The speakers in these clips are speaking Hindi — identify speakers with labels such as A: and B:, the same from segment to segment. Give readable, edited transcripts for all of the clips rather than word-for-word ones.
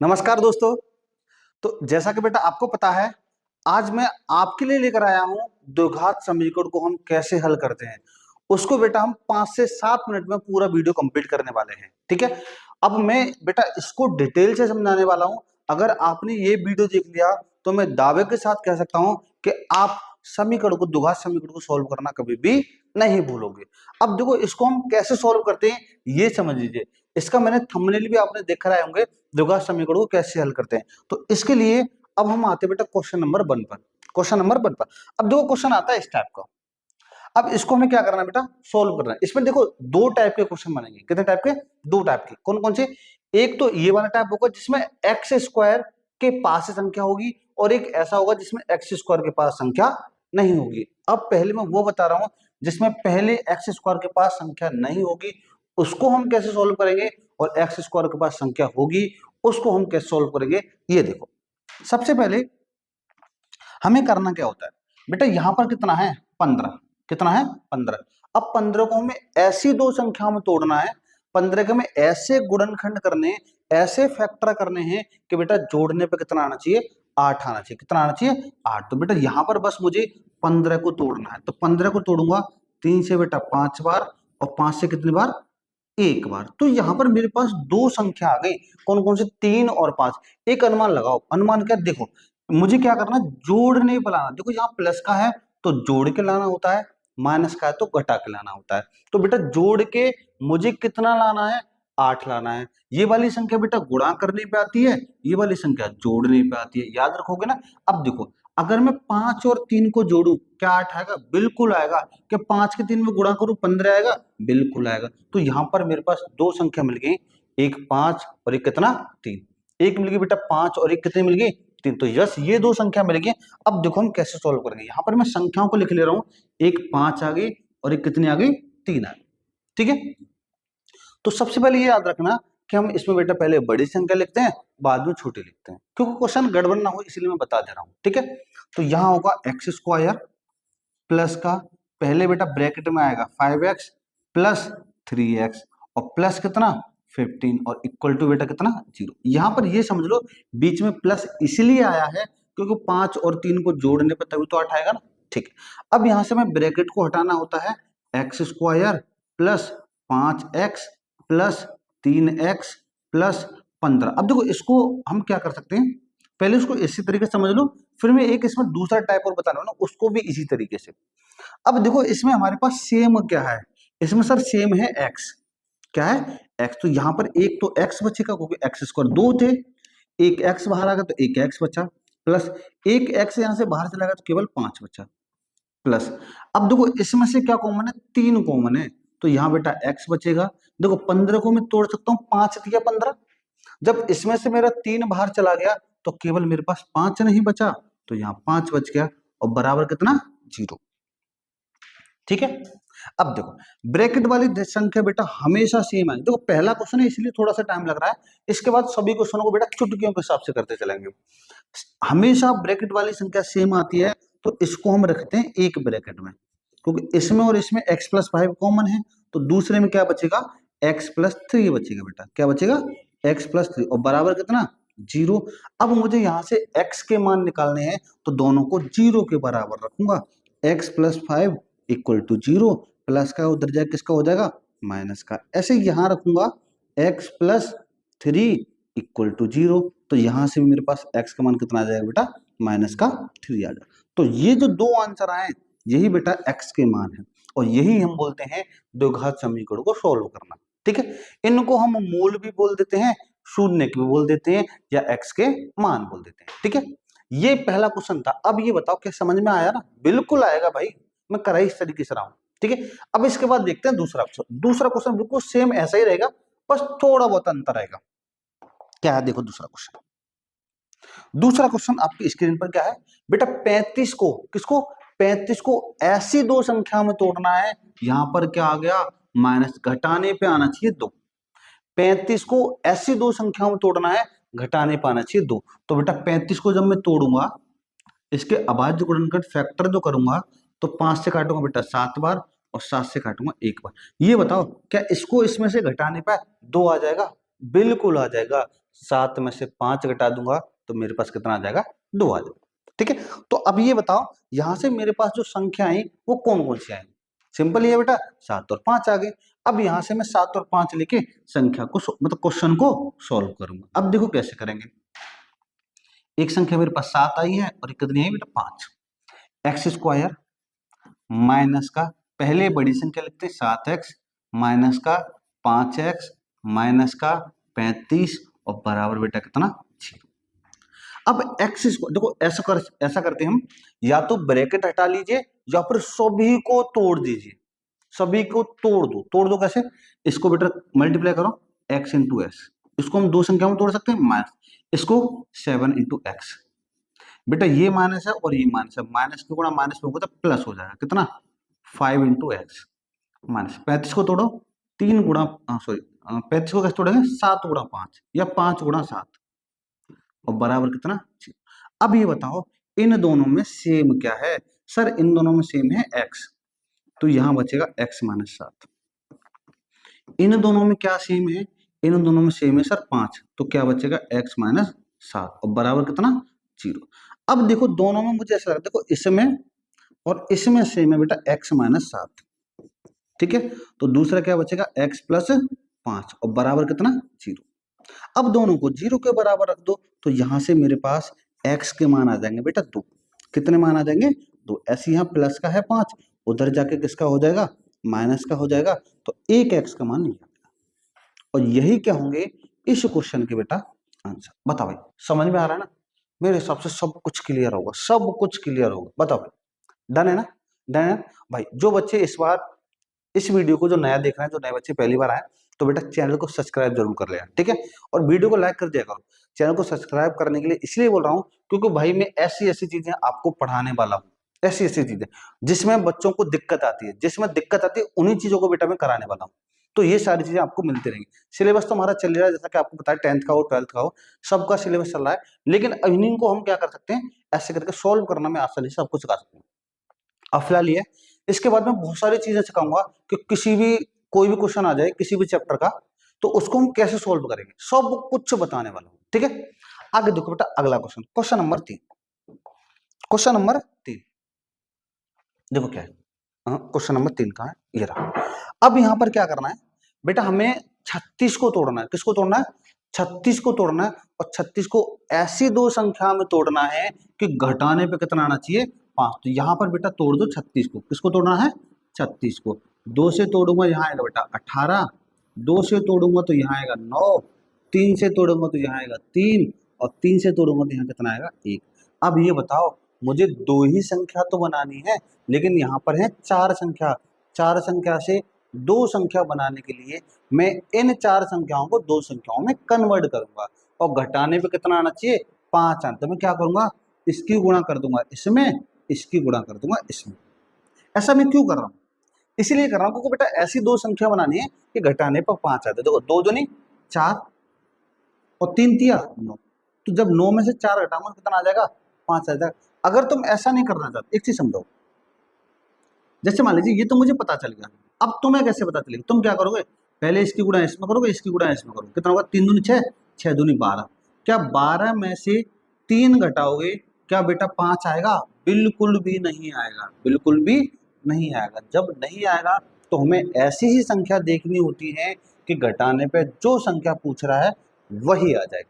A: नमस्कार दोस्तों। तो जैसा कि बेटा आपको पता है, आज मैं आपके लिए लेकर आया हूं द्विघात समीकरण को हम कैसे हल करते हैं। उसको बेटा हम 5 से 7 मिनट में पूरा वीडियो कंप्लीट करने वाले हैं। ठीक है, अब मैं बेटा इसको डिटेल से समझाने वाला हूं। अगर आपने ये वीडियो देख लिया तो मैं दावे के साथ कह सकता हूं कि आप समीकरण को, द्विघात समीकरण को सॉल्व करना कभी भी नहीं भूलोगे। अब देखो, इसको हम कैसे सॉल्व करते हैं ये समझ लीजिए। इसका मैंने थंबनेल भी आपने देख रहे होंगे, द्विघात समीकरण को कैसे हल करते हैं। तो इसके लिए अब हम आते बेटा क्वेश्चन नंबर 1 पर। क्वेश्चन नंबर 1 पर अब देखो, क्वेश्चन आता है इस टाइप का। अब इसको हमें क्या करना है बेटा, सोल्व करना है। इसमें देखो दो टाइप के क्वेश्चन बनेंगे। कितने टाइप के? दो टाइप के। कौन कौन से? एक तो ये वाला टाइप होगा जिसमें एक्स स्क्वायर के पास से संख्या होगी, और एक ऐसा होगा जिसमें एक्स स्क्वायर के पास संख्या नहीं होगी। अब पहले मैं वो बता रहा हूं जिसमें पहले एक्स स्क्वायर के पास संख्या नहीं होगी, उसको हम कैसे सोल्व करेंगे, और एक्स स्क्वायर के पास संख्या होगी उसको हम कैसे सोल्व करेंगे। ये देखो, सबसे पहले हमें करना क्या होता है बेटा, यहां पर कितना है? 15। कितना है? 15। अब 15 को हमें ऐसी दो संख्याओं में तोड़ना है। 15 के हमें ऐसे गुणनखंड करने, ऐसे फैक्टर करने हैं कि बेटा जोड़ने पे कितना आना चाहिए? 8 आना चाहिए। कितना आना चाहिए? 8। तो बेटा यहां पर बस मुझे 15 को तोड़ना है। तो 15 को तोड़ूंगा 3 से बेटा 5 बार, और 5 से कितनी बार? एक बार। तो यहां पर मेरे पास दो संख्या आ गई। कौन कौन से? 3 और 5। एक अनुमान लगाओ। अनुमान क्या? देखो, मुझे क्या करना, जोड़ने पे लाना। देखो यहाँ प्लस का है तो जोड़ के लाना होता है, माइनस का है तो घटा के लाना होता है। तो बेटा जोड़ के मुझे कितना लाना है? 8 लाना है। ये वाली संख्या बेटा गुणा करने पे आती है, ये वाली संख्या जोड़ने पे आती है। याद रखोगे ना? अब देखो, अगर मैं 5 और 3 को जोड़ू, क्या 8 आएगा? बिल्कुल आएगा। क्या 5 के 3 में गुणा करूं 15 आएगा? बिल्कुल आएगा। तो यहां पर मेरे पास दो संख्या मिल गई, एक 5 और एक कितना? 3। एक मिल गई बेटा 5 और एक कितनी मिल गई? 3। तो यस, ये दो संख्या मिल गई। अब देखो हम कैसे सॉल्व करेंगे। यहां पर मैं संख्याओं को लिख ले रहा हूं, एक 5 आ गई और एक कितनी आ गई? 3 आ गई। ठीक है, तो सबसे पहले ये याद रखना कि हम इसमें बेटा पहले बड़ी संख्या लिखते हैं, बाद में छोटी लिखते हैं, क्योंकि क्वेश्चन गड़बड़ ना हो इसलिए मैं बता दे रहा हूं। ठीक है, तो यहां होगा एक्स स्क्वायर प्लस का, पहले बेटा ब्रैकेट में आएगा 5x प्लस 3x, और प्लस कितना? 15, और इक्वल टू बेटा कितना? 0। यहां पर ये समझ लो बीच में प्लस इसलिए आया है क्योंकि 5 और 3 को जोड़ने पर तभी तो 8 आएगा ना। ठीक है, अब यहां से मैं ब्रैकेट को हटाना होता है, x square plus 5x plus 3x plus 15। अब देखो इसको हम क्या कर सकते हैं, पहले उसको इसी तरीके से समझ लो, फिर मैं एक इसमें दूसरा टाइप और बताना ना, उसको भी इसी तरीके से। अब देखो इसमें हमारे पास सेम क्या है, इसमें सर सेम है x। क्या है? x। तो यहां पर एक तो x बचेगा क्योंकि एक्स स्क्वायर 2 थे, एक x बाहर आ गया तो एक x बचा, प्लस एक x यहां से बाहर चला गया तो केवल 5 बचा, प्लस। अब देखो इसमें से क्या कॉमन है? 3 कॉमन है, तो यहाँ बेटा x बचेगा। देखो 15 को मैं तोड़ सकता हूँ, 5 दिया 15। जब इसमें से मेरा 3 बाहर चला गया तो केवल मेरे पास 5 नहीं बचा, तो यहाँ 5 बच गया, और बराबर कितना? 0। ठीक है, अब देखो ब्रैकेट वाली संख्या बेटा हमेशा सेम है। देखो पहला क्वेश्चन है इसलिए थोड़ा सा टाइम लग रहा है, इसके बाद सभी क्वेश्चनों को बेटा चुटकियों के हिसाब से करते चलेंगे। हमेशा ब्रैकेट वाली संख्या सेम आती है, तो इसको हम रखते हैं एक ब्रैकेट में, क्योंकि इसमें और इसमें x प्लस 5 कॉमन है। तो दूसरे में क्या बचेगा? x प्लस 3 बचेगा बेटा। क्या बचेगा? x प्लस 3, और बराबर कितना? 0। अब मुझे यहां से x के मान निकालने हैं, तो दोनों को 0 के बराबर रखूंगा। x plus 5 equal to 0, plus का उधर जाए किसका हो जाएगा? माइनस का। ऐसे यहां रखूंगा x प्लस 3 इक्वल टू 0, तो यहां से भी मेरे पास x का मान कितना आ जाएगा बेटा? माइनस का 3 आ जाएगा। तो ये जो दो आंसर आए यही बेटा x के मान है, और यही हम बोलते हैं द्विघात समीकरण को सोल्व करना। ठीक है, इनको हम मूल भी बोल देते हैं, शून्य भी बोल देते हैं, या x के मान बोल देते हैं। ठीक है, ये पहला क्वेश्चन था। अब ये बताओ क्या समझ में आया ना? बिल्कुल आएगा भाई, मैं कर ही इस तरीके से रहा हूं। ठीक है, अब इसके बाद देखते हैं दूसरा क्वेश्चन। दूसरा क्वेश्चन बिल्कुल सेम ऐसा ही रहेगा, बस थोड़ा बहुत अंतर आएगा। क्या है? देखो दूसरा क्वेश्चन। दूसरा क्वेश्चन आपकी स्क्रीन पर क्या है बेटा? 35 को, किसको? 35 को ऐसी दो संख्या में तोड़ना है, यहां पर क्या आ गया? माइनस, घटाने पे आना चाहिए 2। 35 को ऐसी दो संख्याओं में तोड़ना है, घटाने पे आना चाहिए 2। तो बेटा 35 को जब मैं तोड़ूंगा, इसके अभाज्य गुणनखंड फैक्टर जो करूंगा, तो 5 से काटूंगा बेटा 7 बार, और 7 से काटूंगा 1 बार। ये बताओ क्या इसको इसमें से घटाने पर 2 आ जाएगा? बिल्कुल आ जाएगा। 7 में से 5 घटा दूंगा तो मेरे पास कितना आ जाएगा, 2 आ जाएगा। ठीक है, तो अब ये बताओ यहां से मेरे पास जो संख्या आई वो कौन कौन सी आई। सिंपल ही है बेटा, 7 और 5 आ गए। अब यहां से मैं 7 और 5 लेके संख्या को मतलब क्वेश्चन को सॉल्व करूंगा। अब देखो कैसे करेंगे। एक संख्या मेरे पास 7 आई है और एक कितनी आई बेटा, 5। एक्स स्क्वायर माइनस का, पहले बड़ी संख्या लिखते हैं 7x माइनस का 5x माइनस का 35 और बराबर बेटा कितना, 0। अब एक्स देखो ऐसा करते हैं हम, या तो ब्रैकेट हटा लीजिए या फिर सभी को तोड़ दीजिए। सभी को तोड़ दो कैसे, इसको बेटा मल्टीप्लाई करो x इंटू एस, इसको हम 2 संख्या में तोड़ सकते हैं माइनस, इसको 7 इंटू एक्स। बेटा ये माइनस है और ये माइनस है, माइनस के गुणा माइनस में होगा तो प्लस हो जाएगा, कितना 5 इंटू एक्स माइनस। 35 को तोड़ो 3 गुणा, सॉरी 35 को कैसे तोड़ेंगे, 7 गुणा 5 या 5 गुणा 7 और बराबर कितना, 0। अब ये बताओ इन दोनों में सेम क्या है। सर इन दोनों में सेम है x, तो यहां बचेगा x माइनस 7। इन दोनों में क्या सेम है, इन दोनों में सेम है सर 5, तो क्या बचेगा x माइनस 7 और बराबर कितना, 0। अब देखो दोनों में मुझे ऐसा लगता है, देखो इसमें और इसमें सेम है बेटा x माइनस 7। ठीक है, तो दूसरा क्या बचेगा, x प्लस 5 और बराबर कितना, 0। अब दोनों को 0 के बराबर रख दो तो यहां से मेरे पास x के मान आ जाएंगे बेटा 2। कितने मान आ जाएंगे, 2। ऐसे यहाँ प्लस का है 5, उधर जाके किसका हो जाएगा, माइनस का हो जाएगा, तो एक x का मान नहीं आएगा। और यही क्या होंगे इस क्वेश्चन के बेटा आंसर। बताओ भाई समझ में आ रहा है ना, मेरे हिसाब से सब कुछ क्लियर होगा, सब कुछ क्लियर होगा। बताओ भाई, डन है ना, डन है भाई। जो बच्चे इस बार इस वीडियो को जो नया देख रहे हैं, जो नए बच्चे पहली बार आए, तो बेटा चैनल को सब्सक्राइब जरूर कर लेना, ठीक है, और वीडियो को लाइक कर दिया करो। चैनल को सब्सक्राइब करने के लिए इसलिए बोल रहा हूँ क्योंकि भाई मैं ऐसी ऐसी चीजें आपको पढ़ाने वाला हूँ, ऐसी ऐसी चीजें जिसमें बच्चों को दिक्कत आती है, जिसमें दिक्कत आती है उन्हीं चीजों को बेटा मैं कराने वाला हूँ। तो ये सारी चीजें आपको मिलती रहेंगी। सिलेबस तो हमारा चल रहा है, जैसा कि आपको पता है 10th का हो 12th का हो, सबका सिलेबस चल रहा है, लेकिन इन्हीं को हम क्या कर सकते हैं, ऐसे करके सोल्व करना में आसानी से आपको सिखा सकते हैं। अब फिलहाल ये, इसके बाद में बहुत सारी चीजें सिखाऊंगा कि किसी भी कोई भी क्वेश्चन आ जाए किसी भी चैप्टर का, तो उसको हम कैसे सोल्व करेंगे, सब कुछ बताने वाला हूं, ठीक है। आगे देखो बेटा अगला question, question number 3। Question number 3 देखो क्या है, क्वेश्चन नंबर 3 का है, ये रहा। अब यहां पर क्या करना है बेटा, हमें 36 को तोड़ना है। किसको तोड़ना है, 36 को तोड़ना है, और 36 को ऐसी दो संख्या में तोड़ना है कि घटाने पे कितना आना चाहिए, 5। तो यहां पर बेटा तोड़ दो 36 को। किसको तोड़ना है, 36 को। 2 से तोड़ूंगा यहाँ आएगा बेटा 18, 2 से तोड़ूंगा तो यहाँ आएगा 9, 3 से तोड़ूंगा तो यहाँ आएगा 3, और 3 से तोड़ूंगा तो यहाँ कितना आएगा, 1। अब ये बताओ मुझे 2 ही संख्या तो बनानी है, लेकिन यहाँ पर है 4 संख्या। 4 संख्या से 2 संख्या बनाने के लिए मैं इन 4 संख्याओं को 2 संख्याओं में कन्वर्ट करूंगा, और घटाने पे कितना आना चाहिए, 5 आना। तो मैं क्या करूंगा, इसकी गुणा कर दूंगा इसमें, इसकी गुणा कर दूंगा इसमें। ऐसा मैं क्यों कर रहा हूँ, इसलिए कर रहा हूँ क्योंकि बेटा ऐसी 2 संख्या बनानी है कि घटाने पर 5 आते। देखो 2 दूनी 4 और 3 तिया 9, तो जब 9 में से 4 घटाऊंगा कितना आ जाएगा, 5 आ जाएगा। अगर तुम ऐसा नहीं करना चाहते, एक चीज समझो, जैसे मान लीजिए ये तो मुझे पता चल गया, अब तुम्हें कैसे पता चलेगा, तुम क्या करोगे, पहले इसकी गुणा इसमें करोगे, इसकी गुणा इसमें करोगे, कितना होगा, 3 दूनी 6, 6 दूनी 12। क्या 12 में से 3 घटाओगे, क्या बेटा 5 आएगा, बिल्कुल भी नहीं आएगा, बिल्कुल भी नहीं आएगा। जब नहीं आएगा तो हमें ऐसी ही संख्या देखनी होती है कि घटाने पे जो संख्या पूछ रहा है वही आ जाएगा।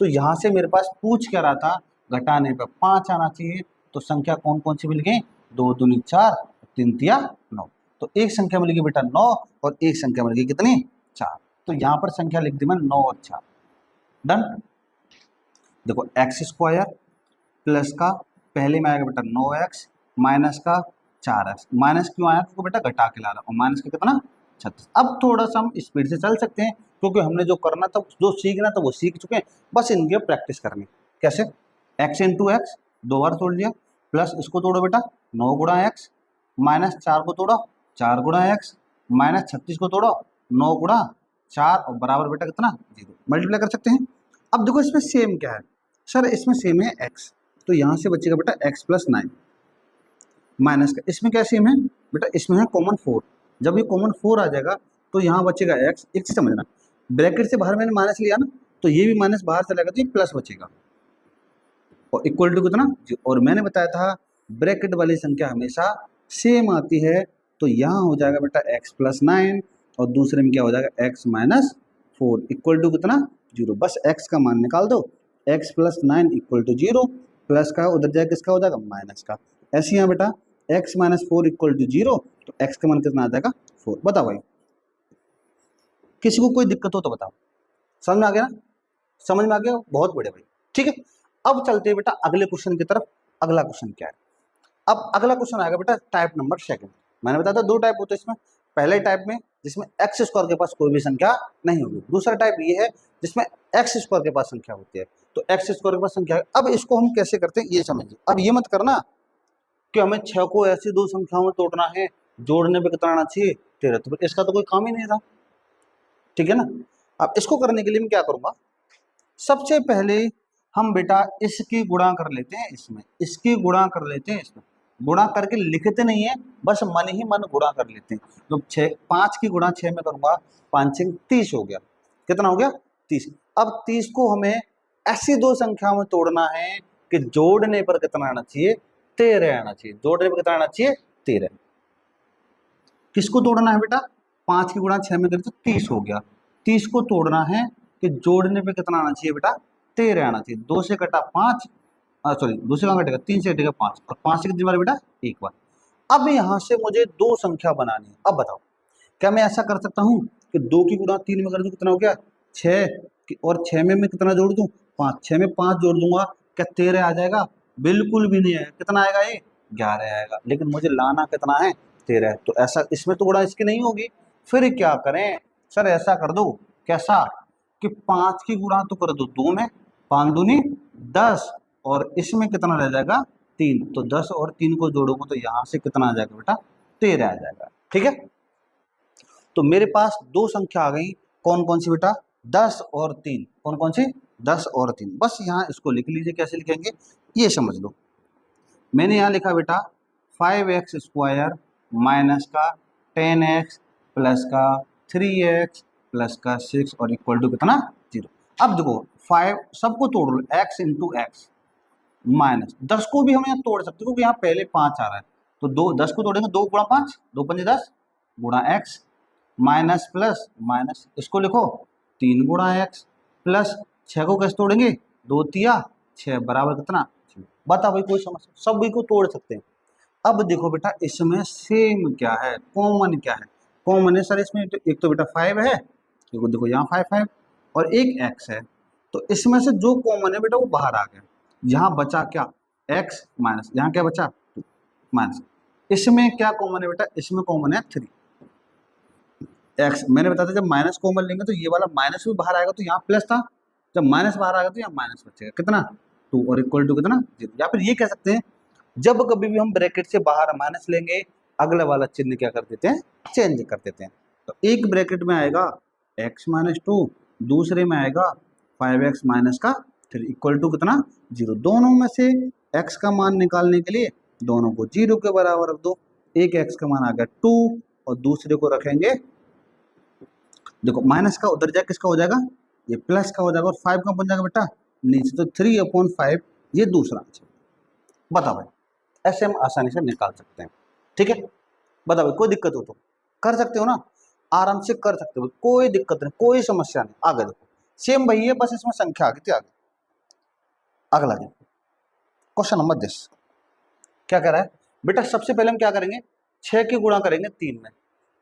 A: तो यहाँ से मेरे पास पूछ क्या रहा था, घटाने पे 5 आना चाहिए, तो संख्या कौन कौन सी मिल गई, 2 दूनी 4, 3 तिया 9। तो एक संख्या मिल गई बेटा 9, और एक संख्या मिल गई कितनी, 4। तो यहाँ पर संख्या लिख दी मैं 9 और 4। डन। देखो एक्स स्क्वायर प्लस का पहले में आएगा बेटा 9x माइनस का 4x। माइनस क्यों आया, क्योंकि बेटा घटा के ला रहा हूँ, माइनस का कितना 36। अब थोड़ा सा हम स्पीड से चल सकते हैं क्योंकि हमने जो करना था, जो सीखना था वो सीख चुके हैं, बस इनकी प्रैक्टिस करनी। कैसे, x इंटू एक्स 2 बार तोड़ लिया, प्लस इसको तोड़ो बेटा 9 गुणा एक्स, माइनस 4 को तोड़ो 4 गुणा एक्स, माइनस 36 को तोड़ो 9 गुणा 4, और बराबर बेटा कितना 0। मल्टीप्लाई कर सकते हैं। अब देखो इसमें सेम क्या है, सर इसमें सेम है x, तो यहाँ से बचेगा बेटा x प्लस 9 माइनस का, इसमें क्या सेम है बेटा, इसमें है कॉमन 4। जब ये कॉमन 4 आ जाएगा तो यहाँ बचेगा x। एक चीज समझना, ब्रैकेट से बाहर मैंने माइनस लिया ना, तो ये भी माइनस बाहर चलेगा तो ये प्लस बचेगा, और इक्वल टू कितना, और मैंने बताया था ब्रैकेट वाली संख्या हमेशा सेम आती है, तो यहाँ हो जाएगा बेटा x+9 और दूसरे में क्या हो जाएगा x-4 इक्वल टू कितना 0। बस x का मान निकाल दो, x+9 इक्वल टू 0, प्लस का उधर जाए किसका हो जाएगा माइनस का। ऐसे यहाँ बेटा x-4 इक्वल टू 0, तो x का मान कितना आ जाएगा 4। बताओ भाई, किसी को कोई दिक्कत हो तो बताओ। समझ में आ गया ना? समझ में आ गया, बहुत बढ़िया भाई। ठीक है, अब चलते हैं बेटा अगले क्वेश्चन की तरफ। अगला क्वेश्चन क्या है? अब अगला क्वेश्चन आएगा बेटा टाइप नंबर सेकंड। मैंने बताया था दो टाइप होते हैं इसमें। पहले टाइप में जिसमें एक्स स्क्वायर के पास कोई भी संख्या नहीं होगी, दूसरा टाइप ये है जिसमें एक्स स्क्वायर के पास संख्या होती है। तो एक्स स्क्वायर के पास संख्या है। अब इसको हम कैसे करते हैं ये समझिए। अब ये मत करना कि हमें 6 को ऐसी दो संख्याओं में तोड़ना है, जोड़ने पे कितना आना चाहिए 13, तो इसका तो कोई काम ही नहीं रहा। ठीक है ना? अब इसको करने के लिए मैं क्या करूंगा, सबसे पहले हम बेटा इसकी गुणा कर लेते हैं इसमें, इसकी गुणा कर लेते हैं इसमें। गुणा करके लिखते नहीं है, बस मन ही मन गुणा कर लेते हैं। तो 5 की गुणा 6 में करूंगा, 5 6 30 हो गया। कितना हो गया 30। अब 30 को हमें ऐसी दो संख्या में तोड़ना है कि जोड़ने पर कितना आना चाहिए 13 आना चाहिए। जोड़ने पर कितना आना चाहिए 13। किसको तोड़ना है बेटा, 5 की गुणा 6 में करें तो 30 हो गया। 30 को तोड़ना है कि जोड़ने पे कितना आना चाहिए बेटा 13 आना चाहिए। 2 से कटा 5, सॉरी 2 से कहाँ कटेगा 3 से कटेगा 5, और 5 से कितनी बार बेटा एक बार। अब यहाँ से मुझे दो संख्या बनानी है। अब बताओ क्या मैं ऐसा कर सकता हूँ कि 2 की गुणा 3 में कर दूं, कितना हो गया 6, और 6 में मैं कितना जोड़ दूं 5, 6 में 5 जोड़ दूंगा, क्या 13 आ जाएगा? बिल्कुल भी नहीं आएगा। कितना आएगा ये 11 आएगा। लेकिन मुझे लाना कितना है 13। तो ऐसा इसमें तो गुणा इसकी नहीं होगी, फिर क्या करें सर, ऐसा कर दो कैसा कि 5 की गुणा तो कर दो 2 में, 5 दूनी 10, और इसमें कितना रह जाएगा 3। तो 10 और 3 को जोड़ोगे तो यहाँ से कितना आ जाएगा बेटा 13 आ जाएगा। ठीक है, तो मेरे पास दो संख्या आ गई। कौन कौन सी बेटा 10 और 3। कौन कौन सी 10 और 3। बस यहाँ इसको लिख लीजिए, कैसे लिखेंगे ये समझ लो। मैंने यहाँ लिखा बेटा 5x² माइनस का 10x प्लस का 3x प्लस का 6 और इक्वल टू कितना 0। अब देखो 5 सबको तोड़ लो, x इंटू एक्स माइनस 10 को भी हम यहाँ तोड़ सकते हैं क्योंकि यहाँ पहले 5 आ रहा है। तो 10 को तोड़ेंगे 2 गुणा 5, 2 पंजे 10 गुणा x माइनस प्लस माइनस, इसको लिखो 3 गुणा x प्लस 6 को कैसे तोड़ेंगे 2 तिया 6 बराबर कितना। बता भाई कोई समस्या, सभी को तोड़ सकते हैं। अब देखो बेटा इसमें सेम क्या है, कॉमन क्या है। कॉमन है सर इसमें एक तो बेटा 5 है, देखो देखो यहाँ 5 और एक x है। तो इसमें से जो कॉमन है बेटा वो बाहर आ गया। यहाँ बचा क्या x माइनस, यहाँ क्या बचा माइनस। इसमें क्या कॉमन है बेटा, इसमें कॉमन है 3 x। मैंने बताया था जब माइनस कॉमन लेंगे तो ये वाला माइनस भी बाहर आएगा, तो यहाँ प्लस था, जब माइनस बाहर आएगा तो यहाँ माइनस बचेगा कितना 2 और इक्वल टू कितना 0। या फिर ये कह सकते हैं जब कभी भी हम ब्रैकेट से बाहर माइनस लेंगे अगला वाला चिन्ह क्या कर देते हैं चेंज कर देते हैं। तो एक ब्रैकेट में आएगा x-2, दूसरे में आएगा 5x माइनस का 3 इक्वल टू कितना 0। दोनों में से x का मान निकालने के लिए दोनों को 0 के बराबर रख दो। एक x का मान आ गया 2 और दूसरे को रखेंगे, देखो माइनस का उधर जाए किसका हो जाएगा ये प्लस का हो जाएगा, और 5 का बन जाएगा बेटा नीचे, तो 3/5 ये दूसरा आंसर। बता भाई ऐसे हम आसानी से निकाल सकते हैं। ठीक है, बता भाई कोई दिक्कत हो तो कर सकते हो ना, आराम से कर सकते हो, कोई दिक्कत नहीं, कोई समस्या नहीं। आगे देखो सेम वही है, बस इसमें संख्या आ गई थी आगे। अगला देखो क्वेश्चन नंबर 10 क्या कह रहा है बेटा, सबसे पहले हम क्या करेंगे 6 की गुणा करेंगे 3 में।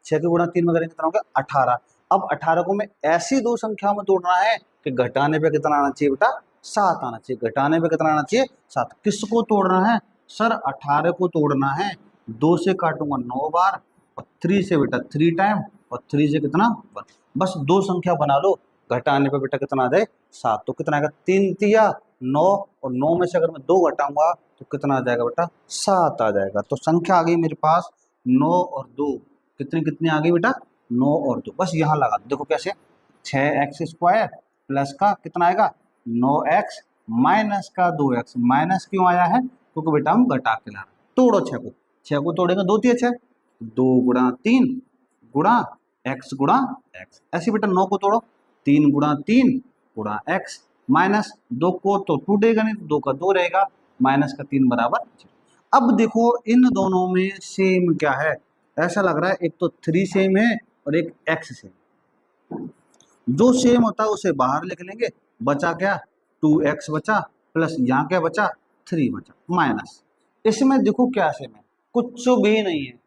A: 6 की गुणा 3 में करेंगे कितना होगा 18। अब 18 को मैं ऐसी दो संख्या में तोड़ना है कि घटाने पे कितना आना चाहिए बेटा 7 आना चाहिए। घटाने पे कितना आना चाहिए 7। किसको तोड़ना है सर 18 को तोड़ना है। 2 से काटूंगा 9 बार, और 3 से बेटा 3 टाइम, और 3 से कितना 1। बस दो संख्या बना लो, घटाने पे बेटा कितना आ जाए 7। तो कितना आएगा 3 तिया 9, और 9 में से अगर मैं 2 घटाऊंगा तो कितना आ जाएगा बेटा 7 आ जाएगा। तो संख्या आ गई मेरे पास 9 और 2, कितनी कितनी आ गई बेटा 9 और 2। बस यहाँ लगा दो, देखो कैसे 6x² प्लस का कितना आएगा 9x माइनस का 2x। माइनस क्यों आया है क्योंकि बेटा हम घटा के ला रहे हैं। तोड़ो 6 को तोड़ेंगे 2 तिया 6, 2 गुणा 3 गुणा x गुणा x। ऐसे बेटा 9 को तोड़ो 3 गुणा 3 गुणा x माइनस 2 को तो 2 देगा नहीं, तो 2 का 2 रहेगा, माइनस का 3 बराबर 0। अब देखो इन दोनों में सेम क्या है, ऐसा लग रहा है एक तो 3 सेम है और एक x सेम। जो सेम होता है उसे बाहर लिख लेंगे, बचा क्या 2x बचा, प्लस यहाँ क्या बचा 3 बचा, माइनस इसमें देखो क्या सेम है, कुछ भी नहीं है,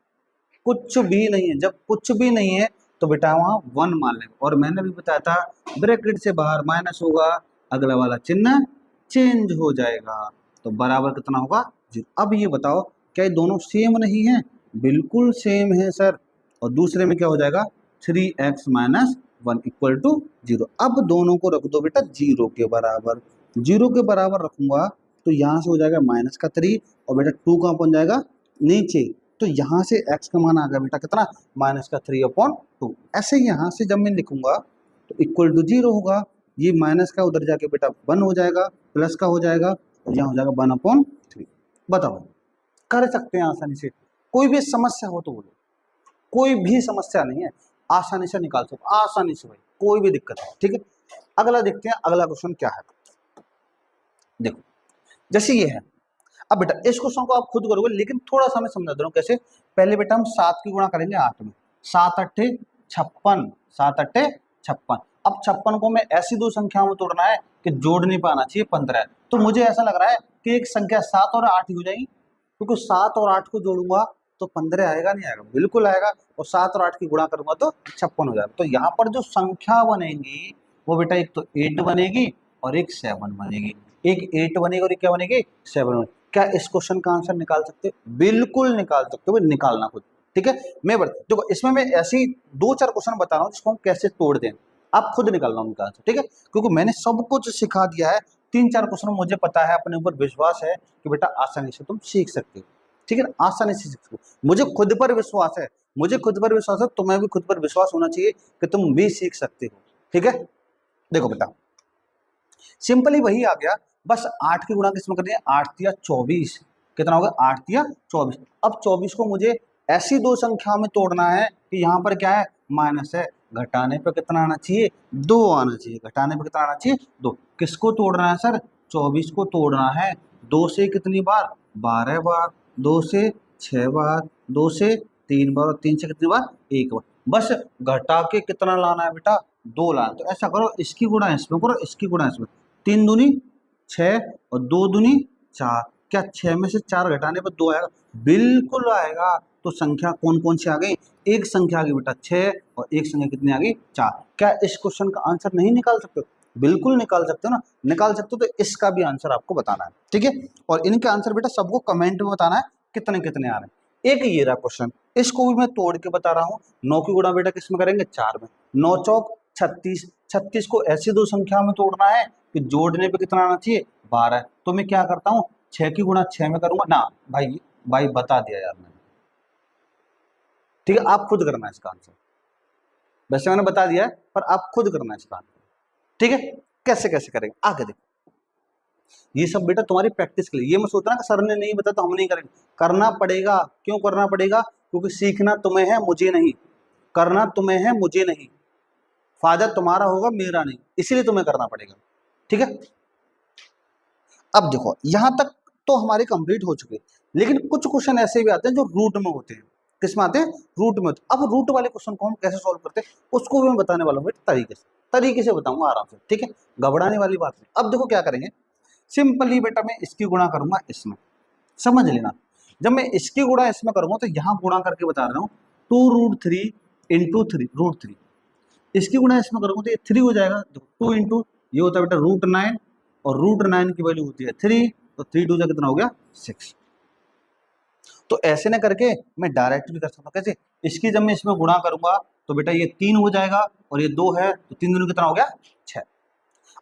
A: कुछ भी नहीं है। जब कुछ भी नहीं है तो बेटा वहां 1 मान लेंगे, और मैंने भी बताया था ब्रैकेट से बाहर माइनस होगा, अगला वाला चिन्ह चेंज हो जाएगा, तो बराबर कितना होगा 0। अब ये बताओ क्या ये दोनों सेम नहीं है, बिल्कुल सेम है सर, और दूसरे में क्या हो जाएगा 3x माइनस 1 इक्वल टू 0। अब दोनों को रख दो बेटा 0 के बराबर, 0 के बराबर रखूंगा तो यहाँ से हो जाएगा माइनस का 3, और बेटा 2 कहाँ पहुंच जाएगा नीचे, तो यहाँ से x का मान आ गया बेटा कितना माइनस का 3/2। ऐसे यहाँ से जब मैं लिखूंगा तो इक्वल टू 0 होगा, ये माइनस का उधर जाके बेटा 1 हो जाएगा, प्लस का हो जाएगा, और यहाँ हो जाएगा 1/3। बताओ कर सकते हैं आसानी से, कोई भी समस्या हो तो बोलो, कोई भी समस्या नहीं है, आसानी से निकाल सकते, आसानी से भाई, कोई भी दिक्कत नहीं, ठीक है। अगला देखते हैं, अगला क्वेश्चन क्या है। देखो जैसे ये है, अब बेटा इस क्वेश्चन को आप खुद करोगे, लेकिन थोड़ा सा मैं समझा दे रहा हूँ कैसे। पहले बेटा हम 7 की गुणा करेंगे 8 में, 7 अट्ठे 56, 7 अट्ठे 56। अब 56 को मैं ऐसी दो संख्याओं में तोड़ना है कि जोड़ नहीं पाना चाहिए 15 है, तो मुझे ऐसा लग रहा है कि एक संख्या 7 और 8 ही हो जाएगी, क्योंकि 7 और 8 को जोड़ूंगा तो 15 आएगा नहीं आएगा, बिल्कुल आएगा, और 7 और 8 की गुणा करूंगा तो 56 हो जाएगा। तो यहाँ पर जो संख्या बनेगी वो बेटा एक तो 8 बनेगी और एक 7 बनेगी, एक 8 बनेगी और एक क्या बनेगी 7 बनेगी। क्या इस क्वेश्चन का आंसर निकाल सकते हो? बिल्कुल निकाल सकते हो, निकालना खुद, ठीक है। मैं देखो इसमें मैं ऐसी 2-4 क्वेश्चन बता रहा हूँ जिसको हम कैसे तोड़ दें, आप खुद निकालना उनका आंसर, ठीक है, क्योंकि मैंने सब कुछ सिखा दिया है। 3-4 क्वेश्चन मुझे पता है, अपने ऊपर विश्वास है कि बेटा आसानी से तुम सीख सकते हो, ठीक है ना, आसानी से सीख सकते हो। मुझे खुद पर विश्वास है, मुझे खुद पर विश्वास है, तुम्हें भी खुद पर विश्वास होना चाहिए कि तुम भी सीख सकते हो, ठीक है। देखो बेटा सिंपली वही आ गया, बस 8 की गुणा किसमें करनी है, 8 तिया 24, कितना होगा 8 तिया 24। अब 24 को मुझे ऐसी दो संख्या में तोड़ना है कि यहाँ पर क्या है माइनस है, घटाने पे कितना आना चाहिए 2 आना चाहिए, घटाने पे कितना आना चाहिए 2। किसको तोड़ना है सर 24 को तोड़ना है, 2 से कितनी बार 12 बार, 2 से 6 बार, 2 से 3 बार, और 3 से कितनी बार 1 बार, बस घटा के कितना लाना है बेटा 2 लाना। तो ऐसा करो इसकी गुणा इसमें करो, इसकी गुणा इसमें, 3 दूनी 6 और 2 दूनी 4, क्या 6 में से 4 घटाने पर 2 आएगा, बिल्कुल आएगा। तो संख्या कौन कौन सी आ गई, एक संख्या आ गई बेटा 6 और एक संख्या कितनी आ गई 4। क्या इस क्वेश्चन का आंसर नहीं निकाल सकते हो? बिल्कुल निकाल सकते हो ना, निकाल सकते हो। तो इसका भी आंसर आपको बताना है, ठीक है, और इनके आंसर बेटा सबको कमेंट में बताना है कितने कितने आ रहे हैं। एक ये रहा क्वेश्चन, इसको भी मैं तोड़ के बता रहा हूँ। 9 की गुणा बेटा किस में करेंगे 4 में, 9 चौक 36, 36 को ऐसी दो संख्या में तोड़ना है कि जोड़ने पे कितना आना चाहिए 12। तो मैं क्या करता हूँ 6 की गुणा 6 में करूंगा ना, भाई बता दिया यार मैंने, ठीक है, आप खुद करना है इसका आंसर, वैसे मैंने बता दिया है पर आप खुद करना है इसका आंसर, ठीक है। कैसे कैसे करेंगे आगे देखो, ये सब बेटा तुम्हारी प्रैक्टिस के लिए, ये मत सोचना कि सर ने नहीं बताया तो हम नहीं करेंगे, करना पड़ेगा। क्यों करना पड़ेगा, क्योंकि सीखना तुम्हें है मुझे नहीं, करना तुम्हें है मुझे नहीं, फायदा तुम्हारा होगा मेरा नहीं, इसीलिए तुम्हें करना पड़ेगा, ठीक है। अब देखो यहां तक तो हमारे कंप्लीट हो चुके, लेकिन कुछ क्वेश्चन ऐसे भी आते हैं जो रूट में होते हैं। किसमें आते हैं, रूट में होते हैं। अब रूट वाले क्वेश्चन को हम कैसे सॉल्व करते हैं उसको भी मैं बताने वाला हूँ तरीके से बताऊंगा आराम से, ठीक है, घबराने वाली बात नहीं। अब देखो क्या करेंगे, सिंपली बेटा मैं इसकी गुणा करूंगा इसमें, समझ लेना। जब मैं इसकी गुणा इसमें करूंगा तो यहाँ गुणा करके बता रहा हूँ 2√3 इंटू 3√3, इसकी गुणा इसमें करूंगा तो ये 3 हो जाएगा, 2 इंटू ये होता है बेटा √9, और √9 की वैल्यू होती है 3, तो 3 2 कितना हो गया 6। तो ऐसे ना करके मैं डायरेक्ट भी कर सकता हूँ, कैसे, इसकी जब मैं इसमें गुणा करूंगा तो बेटा ये 3 हो जाएगा और ये 2 है, तो 3 दूनी कितना हो गया 6।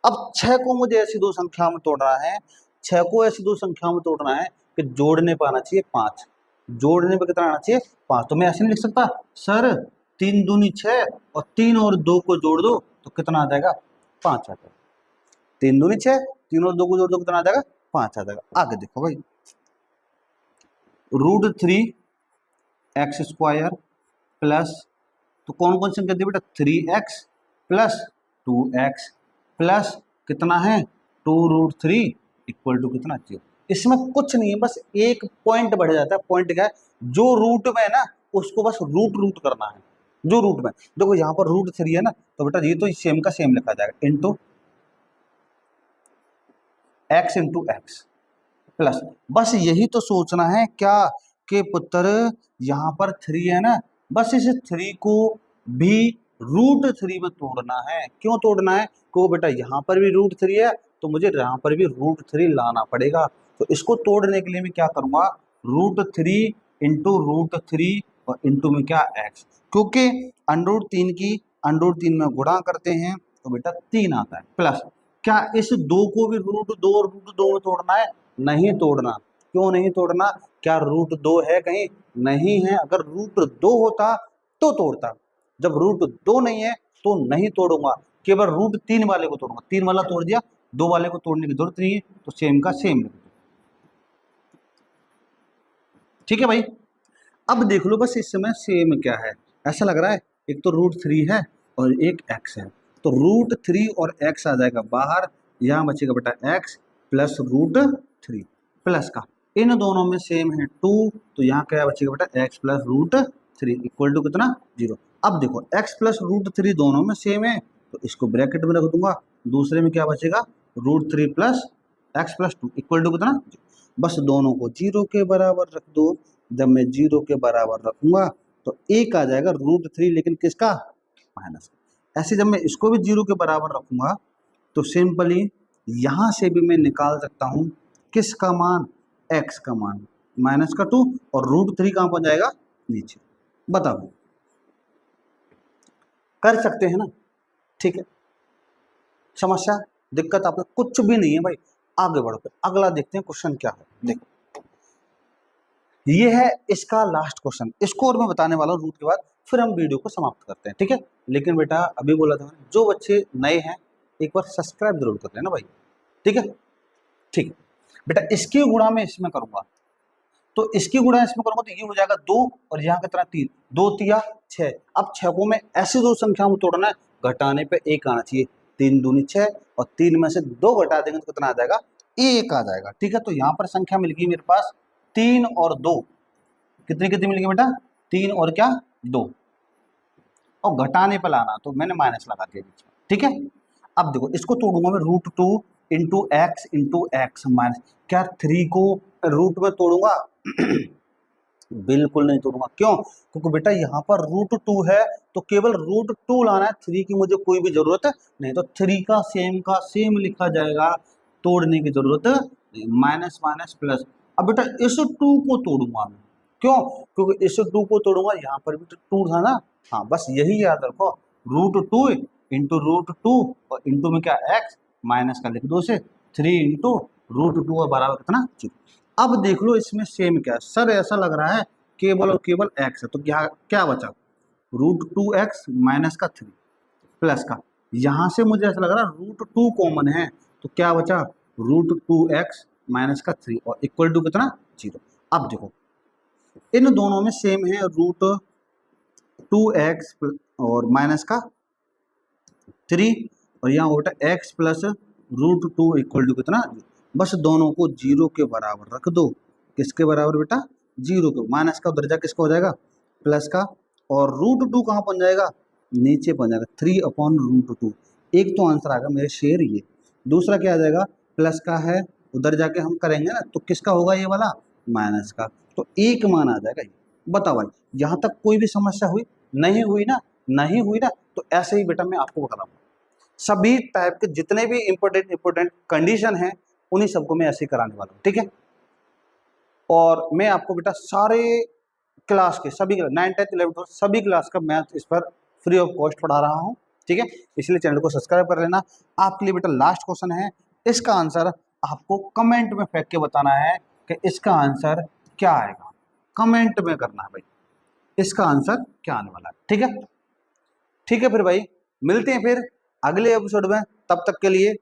A: अब 6 को मुझे ऐसी दो संख्या में तोड़ना है, 6 को ऐसी दो संख्या में तोड़ना है कि जोड़ने पर आना चाहिए 5, जोड़ने पर कितना आना चाहिए 5। तो मैं ऐसे नहीं लिख सकता सर 3 दूनी 6 और 3 और 2 को जोड़ दो तो कितना आ जाएगा 5 आ जाएगा, 3 दूनी 6, 3 और 2 को जोड़ दो कितना आ जाएगा 5 आ जाएगा। आगे देखो भाई, √3x² प्लस, तो कौन कौन संख्या दी बेटा 3x प्लस 2x प्लस कितना है 2√3 इक्वल टू कितना 0। इसमें कुछ नहीं है, बस एक पॉइंट बढ़ जाता है। पॉइंट क्या है, जो रूट में है ना उसको बस रूट करना है। जो रूट में देखो यहाँ पर √3 है ना, तो बेटा ये तो सेम का सेम लिखा जाएगा into x into x plus, बस यही तो सोचना है क्या कि पुत्र यहाँ पर 3 है ना, बस इस 3 को भी √3 में तोड़ना है। क्यों तोड़ना है, क्योंकि बेटा यहाँ पर भी √3 है तो मुझे यहाँ पर भी √3 लाना पड़ेगा। तो इसको तोड़ने के लिए मैं क्या करूंगा, √3 इंटू √3 और इंटू में क्या x, क्योंकि √3 की √3 में गुणा करते हैं तो बेटा 3 आता है प्लस, क्या इस 2 को भी √2 और √2 में तोड़ना है, नहीं तोड़ना। क्यों नहीं तोड़ना, क्या √2 है कहीं, नहीं है। अगर √2 होता तो तोड़ता, जब √2 नहीं है तो नहीं तोड़ूंगा, केवल √3 वाले को तोड़ूंगा। 3 वाला तोड़ दिया, 2 वाले को तोड़ने की जरूरत नहीं है, तो सेम का सेम। ठीक है भाई, अब देख लो बस इस समय सेम क्या है, ऐसा लग रहा है एक तो √3 है और एक x है, तो √3 और x आ जाएगा बाहर, यहाँ बचेगा बेटा x प्लस √3 प्लस का, इन दोनों में सेम है 2, तो यहाँ क्या बचेगा बेटा x प्लस √3 इक्वल टू कितना 0। अब देखो x प्लस √3 दोनों में सेम है तो इसको ब्रैकेट में रख दूंगा, दूसरे में क्या बचेगा √3 plus x plus 2 equal to कितना, बस दोनों को 0 के बराबर रख दो। जब मैं 0 के बराबर रखूंगा तो एक आ जाएगा √3, लेकिन किसका, माइनस। ऐसे जब मैं इसको भी 0 के बराबर रखूंगा तो सिंपली यहां से भी मैं निकाल सकता हूं किसका मान, x का मान, माइनस का 2 और √3 कहां पहुंच जाएगा नीचे। बताओ, कर सकते हैं ना, ठीक है। समस्या दिक्कत आपको कुछ भी नहीं है भाई, आगे बढ़ो। फिर अगला देखते हैं क्वेश्चन क्या है। देखो ये है इसका लास्ट क्वेश्चन, इसको और मैं बताने वाला हूँ रूट के बाद, फिर हम वीडियो को समाप्त करते हैं, ठीक है। लेकिन बेटा अभी बोला था जो बच्चे नए हैं एक बार सब्सक्राइब जरूर कर लेना भाई, ठीक है। ठीक है बेटा, इसकी गुणा में इसमें करूंगा, तो इसकी गुणा इसमें करूंगा तो ये हो जाएगा 2 और यहाँ कितना 3, 2 तिया 6। अब 6 को मैं ऐसी दो संख्या में तोड़ना है, घटाने पे 1 आना चाहिए, 3 दूनी 6 और 3 में से 2 घटा देंगे तो कितना आ जाएगा, 1 आ जाएगा, ठीक है। तो यहाँ पर संख्या मिल गई मेरे पास 3 और 2, कितनी कितनी मिल गई बेटा, 3 और क्या 2, और घटाने पर लाना तो मैंने माइनस लगा दिया बीच में, ठीक है। अब देखो इसको तोड़ूंगा मैं √2 इंटू एक्स माइनस, क्या 3 को रूट में तोड़ूंगा बिल्कुल नहीं तोड़ूंगा। क्यों, क्योंकि बेटा यहाँ पर √2 है तो केवल √2 लाना है, 3 की मुझे कोई भी जरूरत नहीं, तो 3 का सेम लिखा जाएगा, तोड़ने की जरूरत नहीं, माइनस माइनस प्लस। अब बेटा इस 2 को तोड़ूंगा मैं, क्यों, क्योंकि इस 2 को तोड़ूंगा, यहाँ पर भी तो 2 था ना, हाँ बस यही याद रखो, √2 इंटू √2 और इंटू में क्या x माइनस का लिख दो से 3 इंटू √2 और बराबर कितना 0। अब देख लो इसमें सेम क्या है, सर ऐसा लग रहा है केवल और केवल x है, तो क्या क्या बचा, √2x माइनस का 3 प्लस का, यहां से मुझे ऐसा लग रहा है √2 कॉमन है, तो क्या बचा √2x माइनस का 3 और इक्वल टू कितना 0। अब देखो इन दोनों में सेम है √2x और माइनस का 3 और यहाँ होता है x प्लस √2 इक्वल टू कितना, बस दोनों को 0 के बराबर रख दो। किसके बराबर बेटा, 0 के, माइनस का दर्जा किसका हो जाएगा प्लस का, और √2 कहाँ पहुंच जाएगा नीचे पहुंच जाएगा 3/√2। एक तो आंसर आएगा मेरे शेर ये, दूसरा क्या आ जाएगा प्लस का है, उधर जाके हम करेंगे ना तो किसका होगा ये वाला माइनस का, तो एक मान आ जाएगा ये। बताओ भाई यहाँ तक कोई भी समस्या हुई, नहीं हुई ना, नहीं हुई ना, तो ऐसे ही बेटा मैं आपको बता रहा हूँ, सभी टाइप के जितने भी इंपॉर्टेंट कंडीशन है उन्हीं सबको मैं ऐसे ही कराने वाला हूँ, ठीक है। और मैं आपको बेटा सारे क्लास के सभी 9th 10th 11th सभी क्लास का मैथ इस पर फ्री ऑफ कॉस्ट पढ़ा रहा हूँ, ठीक है। इसलिए चैनल को सब्सक्राइब कर लेना। आपके लिए बेटा लास्ट क्वेश्चन है, इसका आंसर आपको कमेंट में फेंक के बताना है कि इसका आंसर क्या आएगा, कमेंट में करना है भाई इसका आंसर क्या आने वाला है, ठीक है। ठीक है फिर भाई मिलते हैं फिर अगले एपिसोड में, तब तक के लिए